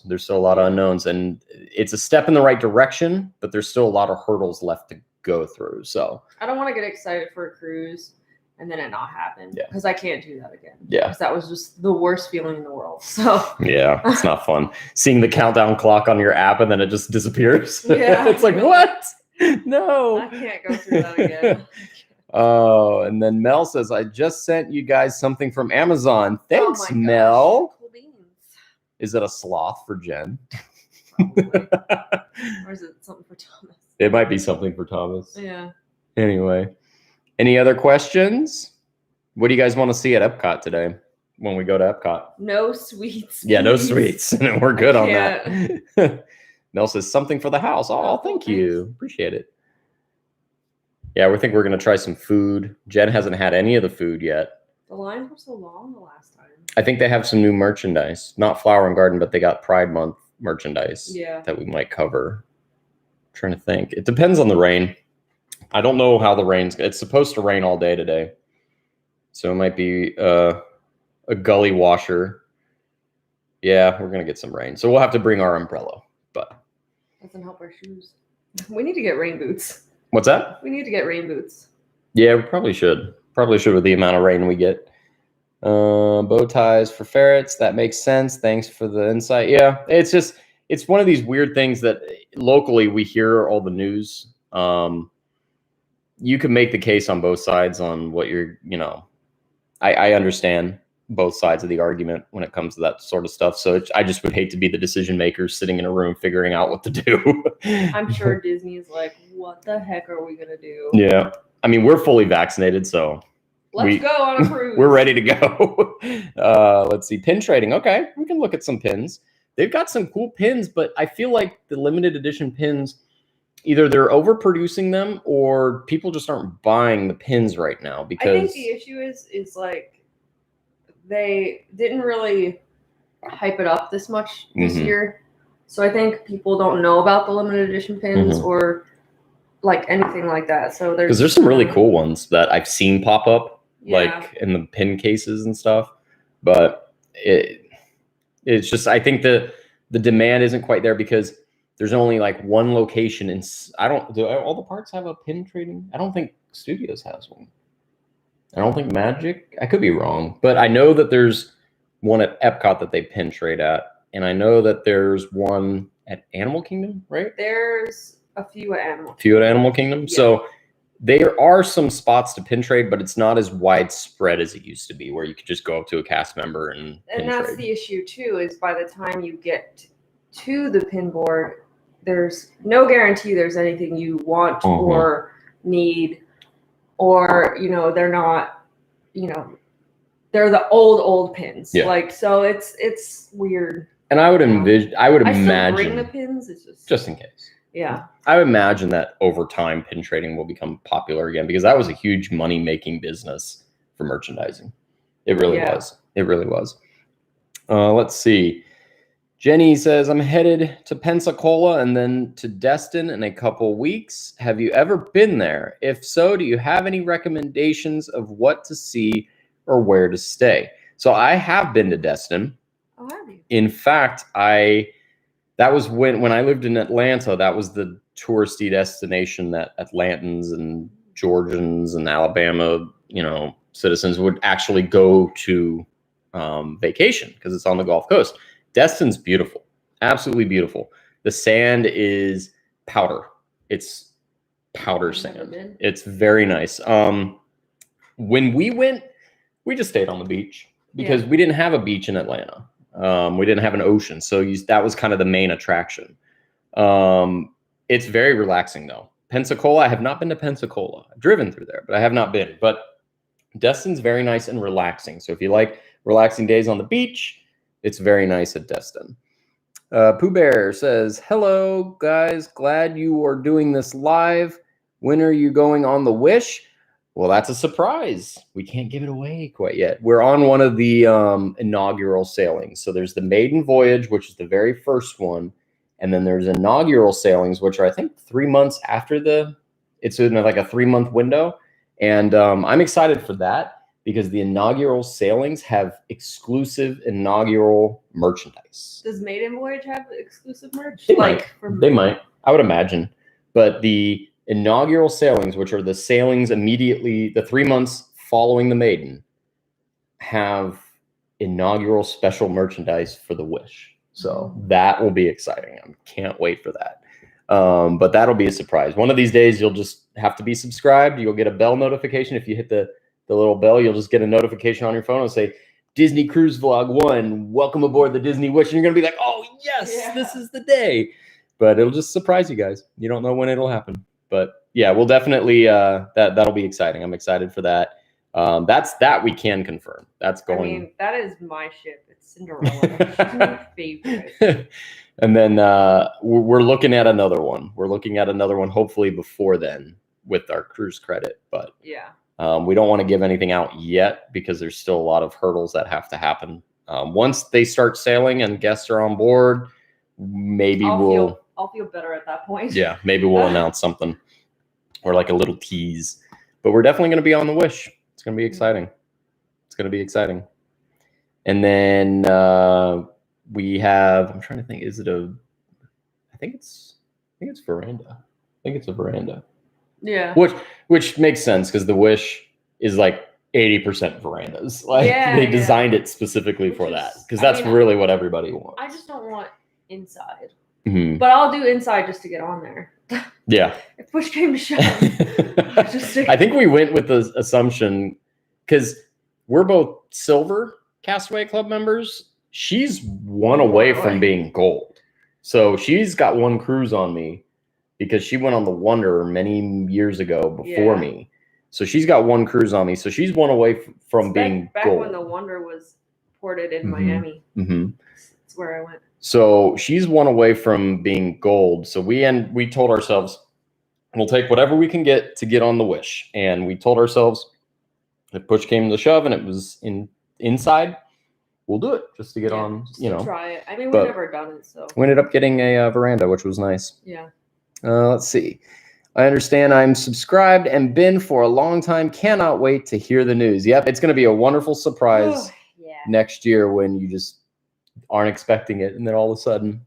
And it's a step in the right direction, but there's still a lot of hurdles left to go through. So I don't want to get excited for a cruise and then it not happen. Yeah. Because I can't do that again. Yeah. Because that was just the worst feeling in the world. So yeah, it's not fun. Seeing the countdown clock on your app and then it just disappears. Yeah. It's like, what? No. I can't go through that again. Oh, and then Mel says, I just sent you guys something from Amazon. Thanks, Oh my Mel. gosh. Cool beans. Is it a sloth for Jen? Probably. Or is it something for Thomas? It might be something for Thomas. Yeah. Anyway, any other questions? What do you guys want to see at Epcot today when we go to Epcot? No sweets. Yeah, no please. sweets. We're good on that. Mel says something for the house. Oh, thank you. Appreciate it. Yeah, we think we're going to try some food. Jen hasn't had any of the food yet. The lines were so long the last time. I think they have some new merchandise. Not Flower and Garden, but they got Pride Month merchandise that we might cover. I'm trying to think. It depends on the rain. I don't know how the rain's... It's supposed to rain all day today. So it might be a gully washer. Yeah, we're going to get some rain. So we'll have to bring our umbrella. But doesn't help our shoes. We need to get rain boots. What's that? We need to get rain boots. Yeah, we probably should. Probably should with the amount of rain we get. Bow ties for ferrets. That makes sense. Thanks for the insight. Yeah, it's one of these weird things that locally we hear all the news. You can make the case on both sides on what you're, I understand both sides of the argument when it comes to that sort of stuff. So I just would hate to be the decision maker sitting in a room figuring out what to do. I'm sure Disney's like, what the heck are we going to do? Yeah. I mean, we're fully vaccinated, so let's go on a cruise. We're ready to go. Let's see. Pin trading. Okay. We can look at some pins. They've got some cool pins, but I feel like the limited edition pins, either they're overproducing them or people just aren't buying the pins right now because I think the issue is like they didn't really hype it up this much this year. So I think people don't know about the limited edition pins or like anything like that. So there's some really cool ones that I've seen pop up like in the pin cases and stuff. But it's just, I think the demand isn't quite there because there's only like one location and do all the parks have a pin trading? I don't think Studios has one. I don't think Magic. I could be wrong, but I know that there's one at Epcot that they pin trade at, and I know that there's one at Animal Kingdom, right? There's a few at Animal Kingdom. Yeah. So there are some spots to pin trade, but it's not as widespread as it used to be, where you could just go up to a cast member and that's trade. The issue too. Is by the time you get to the pin board, there's no guarantee there's anything you want or need, or they're not, they're the old pins. Yeah. Like, so it's weird. And I would imagine. I still bring the pins. It's just in case. Yeah. I would imagine that over time, pin trading will become popular again, because that was a huge money-making business for merchandising. It really was. It really was. Let's see. Jenny says, I'm headed to Pensacola and then to Destin in a couple weeks. Have you ever been there? If so, do you have any recommendations of what to see or where to stay? So I have been to Destin. Oh, have you? In fact, that was when I lived in Atlanta. That was the touristy destination that Atlantans and Georgians and Alabama, citizens would actually go to vacation, because it's on the Gulf Coast. Destin's beautiful, absolutely beautiful. The sand is powder. It's powder sand. It's very nice. When we went, we just stayed on the beach because we didn't have a beach in Atlanta. We didn't have an ocean, so that was kind of the main attraction. It's very relaxing though. Pensacola, I have not been to Pensacola. I've driven through there, but I have not been. But Destin's very nice and relaxing. So if you like relaxing days on the beach, it's very nice at Destin. Pooh Bear says, hello, guys. Glad you are doing this live. When are you going on the Wish? Well, that's a surprise. We can't give it away quite yet. We're on one of the inaugural sailings. So there's the maiden voyage, which is the very first one. And then there's inaugural sailings, which are, I think, 3 months after it's in like a 3-month window. And I'm excited for that, because the inaugural sailings have exclusive inaugural merchandise. Does Maiden Voyage have exclusive merch? They might. I would imagine. But the inaugural sailings, which are the sailings immediately, the 3 months following the Maiden, have inaugural special merchandise for the Wish. So that will be exciting. I can't wait for that. But that'll be a surprise. One of these days, you'll just have to be subscribed. You'll get a bell notification. If you hit the little bell, you'll just get a notification on your phone and say, Disney Cruise Vlog 1, welcome aboard the Disney Wish. And you're going to be like, oh, yes, this is the day. But it'll just surprise you guys. You don't know when it'll happen. But yeah, we'll definitely, that'll be exciting. I'm excited for that. That we can confirm. That's going. I mean, that is my ship. It's Cinderella. She's my favorite. And then we're looking at another one. We're looking at another one, hopefully before then, with our cruise credit. But yeah. We don't want to give anything out yet, because there's still a lot of hurdles that have to happen. Once they start sailing and guests are on board, maybe I'll feel better at that point. Yeah, maybe we'll announce something, or like a little tease. But we're definitely going to be on the Wish. It's going to be exciting. It's going to be exciting. And then we have, I'm trying to think, is it I think it's veranda. I think it's a veranda. Yeah. Which makes sense, because the Wish is like 80% verandas. Like they designed it specifically for that, because that's really what everybody wants. I just don't want inside. Mm-hmm. But I'll do inside just to get on there. Yeah. If push came to shove. I think we went with the assumption, because we're both silver Castaway Club members. She's one away from being gold. So she's got one cruise on me, because she went on the Wonder many years ago before me. So she's got one cruise on me. So she's one away from being back gold. When the Wonder was ported in Miami. Mm-hmm. That's where I went. So she's one away from being gold. So we told ourselves, we'll take whatever we can get to get on the Wish. And we told ourselves, if push came to shove and it was inside, we'll do it just to get on, try it. I mean, we've never done it, so. We ended up getting a veranda, which was nice. Yeah. Let's see. I understand I'm subscribed and been for a long time. Cannot wait to hear the news. Yep, it's going to be a wonderful surprise next year when you just aren't expecting it, and then all of a sudden,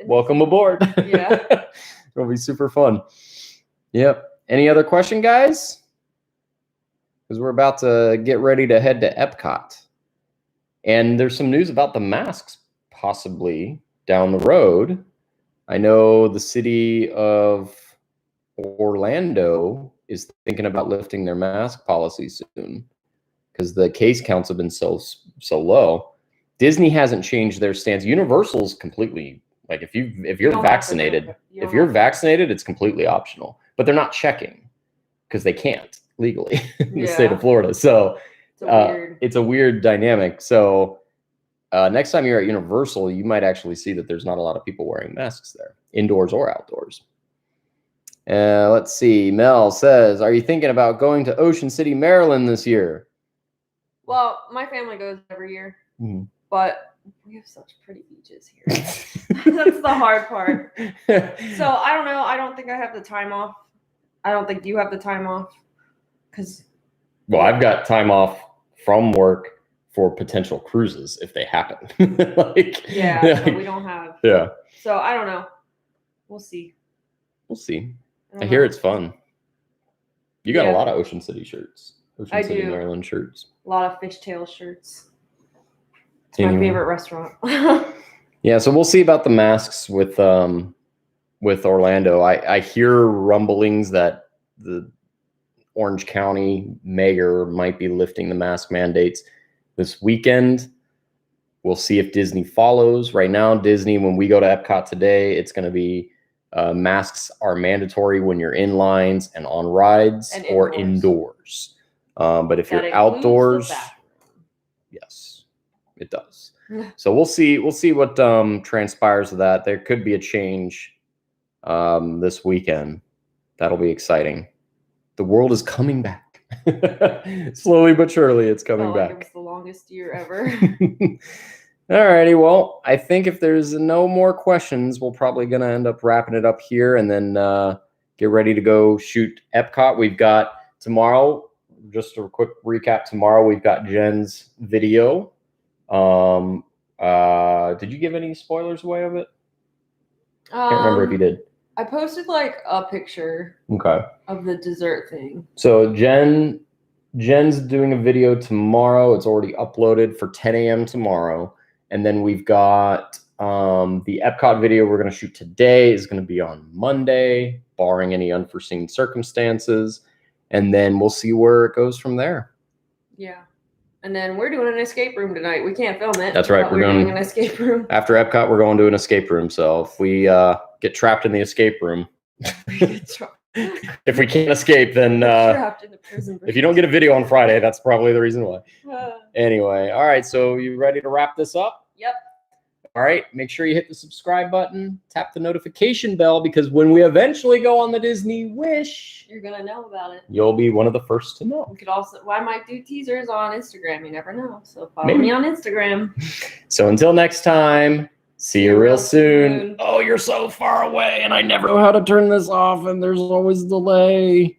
welcome aboard. Yeah. It'll be super fun. Yep. Any other question, guys? Because we're about to get ready to head to Epcot. And there's some news about the masks possibly down the road. I know the city of Orlando is thinking about lifting their mask policy soon, because the case counts have been so low. Disney hasn't changed their stance. Universal's completely Like if you're don't have to do it. vaccinated, You don't if you're have to. vaccinated, it's completely optional. But they're not checking because they can't legally in the state of Florida. So it's a weird dynamic. So next time you're at Universal, you might actually see that there's not a lot of people wearing masks there, indoors or outdoors. Let's see. Mel says, are you thinking about going to Ocean City, Maryland this year? Well, my family goes every year, but we have such pretty beaches here. That's the hard part. So I don't know. I don't think I have the time off. I don't think you have the time off. Well, I've got time off from work for potential cruises if they happen. So we don't have. Yeah. So I don't know. We'll see. We'll see. I hear it's fun. You got a lot of Ocean City shirts. Ocean City, Maryland shirts. A lot of fishtail shirts. It's my favorite restaurant. Yeah, so we'll see about the masks with Orlando. I hear rumblings that the Orange County mayor might be lifting the mask mandates this weekend. We'll see if Disney follows. Right now, Disney, when we go to Epcot today, it's going to be masks are mandatory when you're in lines and on rides or indoors. But if you're outdoors, yes, it does. So we'll see what transpires of that. There could be a change this weekend. That'll be exciting. The world is coming back. Slowly but surely, it's coming back. It was the longest year ever. Alrighty, well, I think if there's no more questions, we're probably going to end up wrapping it up here and then get ready to go shoot Epcot. We've got tomorrow, just a quick recap, tomorrow we've got Jen's video. Did you give any spoilers away of it? I can't remember if you did. I posted like a picture of the dessert thing. So Jen's doing a video tomorrow. It's already uploaded for 10 a.m. tomorrow. And then we've got the Epcot video we're going to shoot today is going to be on Monday, barring any unforeseen circumstances. And then we'll see where it goes from there. Yeah. And then we're doing an escape room tonight. We can't film it. That's right. We're doing an escape room. After Epcot, we're going to an escape room. So if we get trapped in the escape room, if we can't escape, then trapped in the prison. If you don't get a video on Friday, that's probably the reason why. Anyway, all right. So you ready to wrap this up? Yep. All right. Make sure you hit the subscribe button, tap the notification bell, because when we eventually go on the Disney Wish, you're gonna know about it. You'll be one of the first to know. We could also, I might do teasers on Instagram. You never know. So follow me on Instagram. So until next time. See you real soon. Oh, you're so far away, and I never know how to turn this off, and there's always a delay.